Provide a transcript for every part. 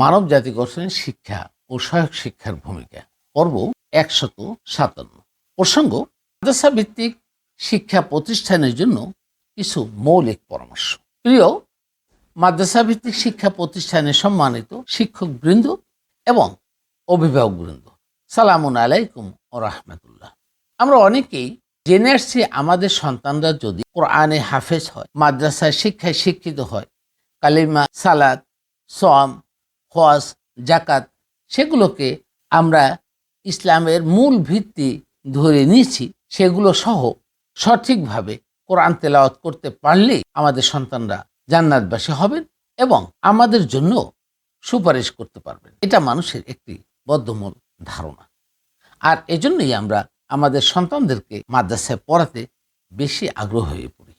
মানব জাতি গঠনের শিক্ষা ও সহায়ক শিক্ষার ভূমিকা, পর্ব ১৫৭। প্রসঙ্গ: মাদ্রাসা ভিত্তিক শিক্ষা প্রতিষ্ঠানের জন্য কিছু মৌলিক পরামর্শ। প্রিয় মাদ্রাসা ভিত্তিক শিক্ষা প্রতিষ্ঠানে সম্মানিত শিক্ষক বৃন্দ এবং অভিভাবক বৃন্দ, সালামুন আলাইকুম ও রাহমাতুল্লাহ। আমরা অনেকেই জেনে আসছি, আমাদের সন্তানরা যদি কোরআনে হাফেজ হয়, মাদ্রাসায় শিক্ষায় শিক্ষিত হয়, কালিমা, সালাত, সওম, হজ, জাকাত, সেগুলোকে আমরা ইসলামের মূল ভিত্তি ধরে নিয়েছি, সেগুলো সহ সঠিকভাবে কোরআন তেলাওয়াত করতে পারলেই আমাদের সন্তানরা জান্নাতবাসী হবেন এবং আমাদের জন্য সুপারিশ করতে পারবেন। এটা মানুষের একটি বদ্ধমূল ধারণা। আর এজন্যই আমরা আমাদের সন্তানদেরকে মাদ্রাসায় পড়াতে বেশি আগ্রহ হয়ে পড়ি,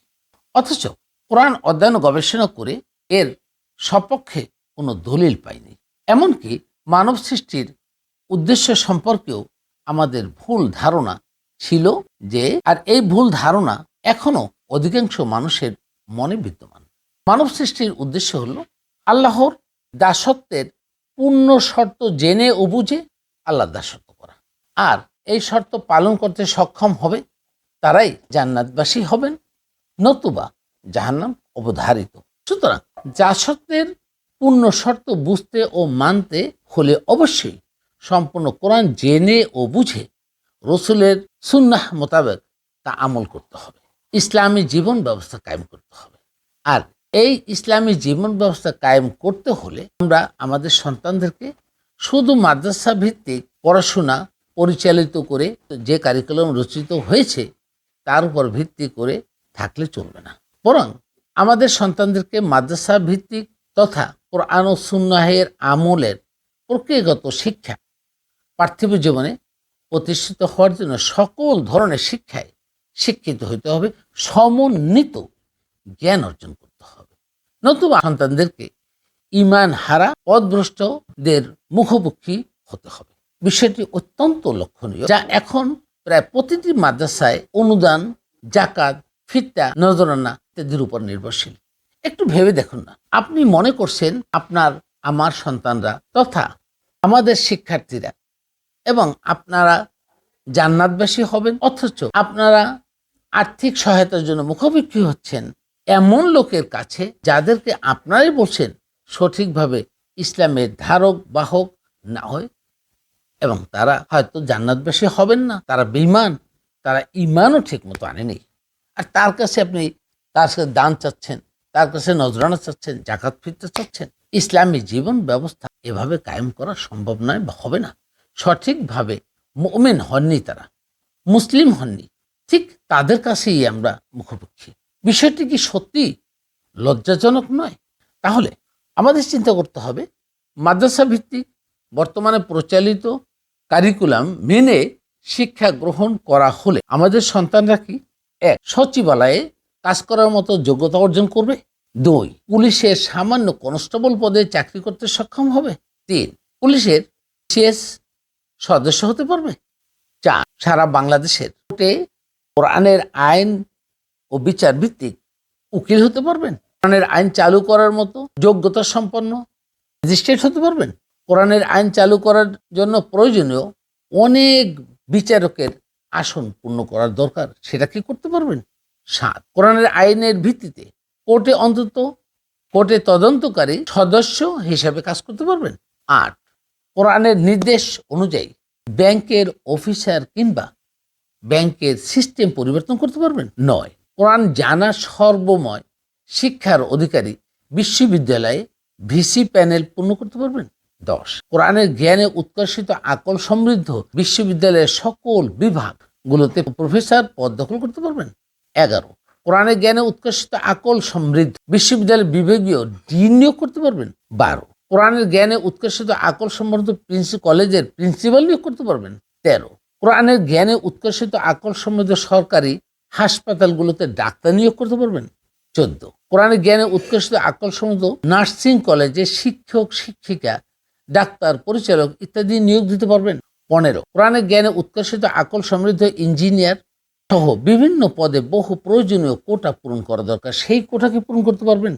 অথচ কোরআন অধ্যয়ন গবেষণা করে এর সপক্ষে কোনো দলিল পাইনি। এমনকি মানব সৃষ্টির উদ্দেশ্য সম্পর্কেও আমাদের ভুল ধারণা ছিল, যে আর এই ভুল ধারণা এখনো অধিকাংশ মানুষের মনে বিদ্যমান। মানব সৃষ্টির উদ্দেশ্য হলো আল্লাহর দাসত্বের পূর্ণ শর্ত জেনে ও বুঝে আল্লাহর দাসত্ব করা, আর এই শর্ত পালন করতে সক্ষম হবে তারাই জান্নাতবাসী হবেন, নতুবা জাহান্নাম অবধারিত। সুতরাং দাসত্বের পূর্ণ শর্ত বুঝতে ও মানতে হলে অবশ্যই সম্পূর্ণ কোরআন জেনে ও বুঝে রসুলের সুন্নাহ মোতাবেক তা আমল করতে হবে, ইসলামী জীবন ব্যবস্থা কায়েম করতে হবে। আর এই ইসলামী জীবন ব্যবস্থা কায়েম করতে হলে আমরা আমাদের সন্তানদেরকে শুধু মাদ্রাসা ভিত্তিক পড়াশোনা পরিচালিত করে, যে কারিকুলাম রচিত হয়েছে তার উপর ভিত্তি করে থাকলে চলবে না, বরং আমাদের সন্তানদেরকে মাদ্রাসা ভিত্তিক তথা কোরআন ও সুন্নাহের আমলের প্রক্রিয়াগত শিক্ষা পার্থিব জীবনে প্রতিষ্ঠিত হওয়ার জন্য সকল ধরনের শিক্ষায় শিক্ষিত হতে হবে, সমন্বিত জ্ঞান অর্জন করতে হবে, নতুবা সন্তানদেরকে ঈমান হারা পথভ্রষ্টদের মুখোমুখি হতে হবে। বিষয়টি অত্যন্ত লক্ষণীয়, যা এখন প্রায় প্রতিটি মাদ্রাসায় অনুদান, জাকাত, ফিতরা, নজরানা ইত্যাদির উপর নির্ভরশীল। একটু ভেবে দেখুন না, আপনি মনে করছেন আপনার আমার সন্তানরা তথা আমাদের শিক্ষার্থীরা এবং আপনারা জান্নাতবাসী হবেন, অথচ আপনারা আর্থিক সহায়তার জন্য মুখোমুখি হচ্ছেন এমন লোকের কাছে যাদেরকে আপনারাই বলছেন সঠিকভাবে ইসলামের ধারক বাহক না হয়, এবং তারা হয়তো জান্নাতবাসী হবেন না, তারা বেঈমান, তারা ঈমানও ঠিক মতো আনেনি। আর তার কাছে আপনি তার কাছে দান চাচ্ছেন, তার কাছে নজরানা চাচ্ছেন, জাকাত ফিতরা চাচ্ছেন। ইসলামী জীবন ব্যবস্থা এভাবে কায়েম করা সম্ভব নয় বা হবে না। সঠিকভাবে মুমিন হননি, তারা মুসলিম হননি, ঠিক তাদের কাছেই আমরা মুখোমুখি। বিষয়টি কি সত্যি লজ্জাজনক নয়? তাহলে আমাদের চিন্তা করতে হবে, মাদ্রাসা ভিত্তিক বর্তমানে প্রচলিত কারিকুলাম মেনে শিক্ষা গ্রহণ করা হলে আমাদের সন্তানরা কি এক, সচিবালয়ে কাজ করার মতো যোগ্যতা অর্জন করবে; দুই, পুলিশের সামান্য কনস্টেবল পদে চাকরি করতে সক্ষম হবে; তিন, পুলিশের সিএস সদস্য হতে পারবে; চার, সারা বাংলাদেশের কোর্টে কোরআনের আইন ও বিচার ভিত্তিক উকিল হতে পারবেন; কোরআনের আইন চালু করার মতো যোগ্যতা সম্পন্ন ম্যাজিস্ট্রেট হতে পারবেন; কোরআনের আইন চালু করার জন্য প্রয়োজনীয় অনেক বিচারকের আসন পূর্ণ করার দরকার, সেটা কি করতে পারবেন; সাত, কোরআনের আইনের ভিত্তিতে কোর্টে তদন্তকারী সদস্য হিসেবে কাজ করতে পারবেন; আট, কোরআনের নির্দেশ অনুযায়ী ব্যাংকের অফিসার কিংবা ব্যাংকের সিস্টেম পরিবর্তন করতে পারবেন; নয়, কোরআন জানা সর্বময় শিক্ষার অধিকারী বিশ্ববিদ্যালয়ে ভিসি প্যানেল পূর্ণ করতে পারবেন; 10, কোরআনের জ্ঞানে উৎকর্ষিত আকল সমৃদ্ধ বিশ্ববিদ্যালয়ের সকল বিভাগগুলোতে প্রফেসর পদ দখল করতে পারবেন; 11, কোরআনের জ্ঞানে উৎকর্ষিত আকল সমৃদ্ধ বিশ্ববিদ্যালয়ের বিভাগীয় ডিন নিয়োগ করতে পারবেন; 12, কোরআনের জ্ঞানে উৎকর্ষিত আকল সমৃদ্ধ কলেজের প্রিন্সিপাল নিয়োগ করতে পারবেন; 13, কোরআনের জ্ঞানে উৎকর্ষিত আকল সমৃদ্ধ সরকারি হাসপাতালগুলোতে ডাক্তার নিয়োগ করতে পারবেন; 14, কোরআনের জ্ঞানে উৎকর্ষিত আকল সমৃদ্ধ নার্সিং কলেজে শিক্ষক, শিক্ষিকা, ডাক্তার, পরিচালক ইত্যাদি নিয়োগ দিতে পারবেন; 15, কোরআনের জ্ঞানে উৎকর্ষিত আকল সমৃদ্ধ ইঞ্জিনিয়ার সহ বিভিন্ন পদে বহু প্রয়োজনীয় কোটা পূরণ করা দরকার, সেই কোটাকে পূরণ করতে পারবেন;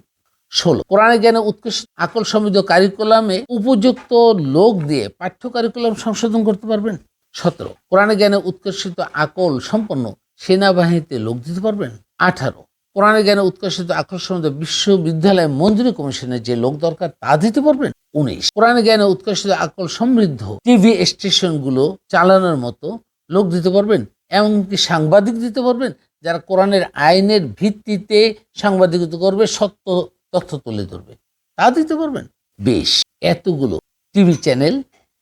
16, কোরআনে জ্ঞানে উৎকৃষ্ট আকল সমৃদ্ধ কারিকুলামে উপযুক্ত লোক দিয়ে পাঠ্য কারিকুলাম সংশোধন করতে পারবেন। 17, কোরআনে জ্ঞানে উৎকর্ষিত আকল সম্পন্ন সেনাবাহিনীতে লোক দিতে পারবেন। 18, কোরআনে জ্ঞানে উৎকর্ষিত আকল সমৃদ্ধ বিশ্ববিদ্যালয় মঞ্জুরি কমিশনে যে লোক দরকার তা দিতে পারবেন। 19, কোরআনে জ্ঞানে উৎকর্ষিত আকল সমৃদ্ধ টিভি স্টেশনগুলো চালানোর মতো লোক দিতে পারবেন। এমনকি সাংবাদিক দিতে পারবেন, যারা কোরআনের আইনের ভিত্তিতে সাংবাদিকতা করবে, সত্য তথ্য তুলে ধরবে, তা দিতে পারবেন। বেশ, এতগুলো টিভি চ্যানেল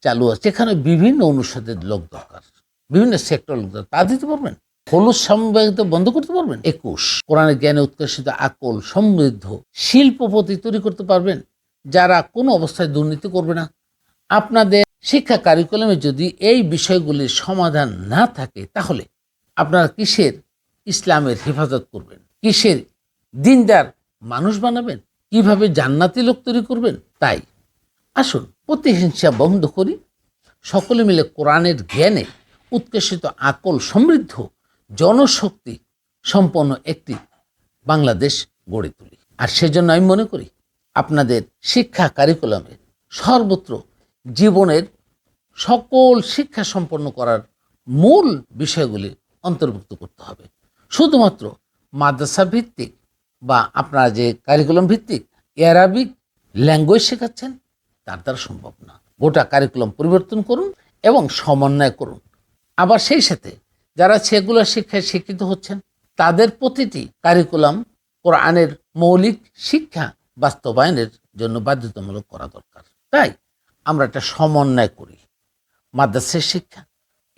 চালু আছে, এখানে বিভিন্ন অনুষদের লোক দরকার, বিভিন্ন সেক্টর লোক দরকার, তা দিতে পারবেন। হলুদ সাংবাদিকতা বন্ধ করতে পারবেন। 21, কোরআনের জ্ঞানে উৎকর্ষিত আকল সমৃদ্ধ শিল্পপতি তৈরি করতে পারবেন, যারা কোনো অবস্থায় দুর্নীতি করবে না। আপনাদের শিক্ষা কারিকুলামে যদি এই বিষয়গুলির সমাধান না থাকে, তাহলে আপনারা কিসের ইসলামের হেফাজত করবেন, কিসের দিনদার মানুষ বানাবেন, কিভাবে জান্নাতি লোক তৈরি করবেন? তাই আসুন প্রতিহিংসা বন্ধ করি, সকলে মিলে কোরআনের জ্ঞানে উৎকর্ষিত আকল সমৃদ্ধ জনশক্তি সম্পন্ন একটি বাংলাদেশ গড়ে তুলি। আর সেজন্য আমি মনে করি আপনাদের শিক্ষা কারিকুলামে সর্বত্র জীবনের সকল শিক্ষা সম্পন্ন করার মূল বিষয়গুলি অন্তর্ভুক্ত করতে হবে। শুধুমাত্র মাদ্রাসা ভিত্তিক বা আপনারা যে কারিকুলাম ভিত্তিক অ্যারাবিক ল্যাঙ্গুয়েজ শেখাচ্ছেন, তার দ্বারা সম্ভব না। গোটা কারিকুলাম পরিবর্তন করুন এবং সমন্বয় করুন। আবার সেই সাথে যারা সেগুলো শিক্ষায় শিক্ষিত হচ্ছেন, তাদের প্রতিটি কারিকুলাম কোরআনের মৌলিক শিক্ষা বাস্তবায়নের জন্য বাধ্যতামূলক করা দরকার। তাই আমরা একটা সমন্বয় করি, মাদ্রাসার শিক্ষা,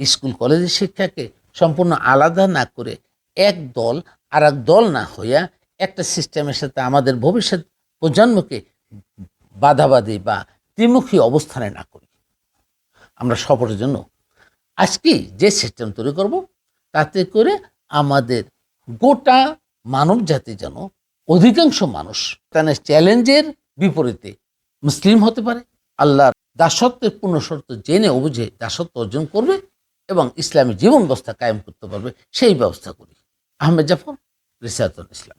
স্কুল কলেজের শিক্ষাকে সম্পূর্ণ আলাদা না করে এক দল আর এক দল না হইয়া একটা সিস্টেমের সাথে আমাদের ভবিষ্যৎ প্রজন্মকে বাধাবাধি বা ত্রিমুখী অবস্থানে না করি। আমরা সফরের জন্য আজকে যে সিস্টেম তৈরি করব, তাতে করে আমাদের গোটা মানব জাতি যেন অধিকাংশ মানুষ তাদের চ্যালেঞ্জের বিপরীতে মুসলিম হতে পারে, আল্লাহর দাসত্বের পূর্ণ শর্ত জেনে ও বুঝে দাসত্ব অর্জন করবে এবং ইসলামী জীবন ব্যবস্থা কায়েম করতে পারবে, সেই ব্যবস্থা করি। আহমেদ জাফর, রিসালাতুল ইসলাম।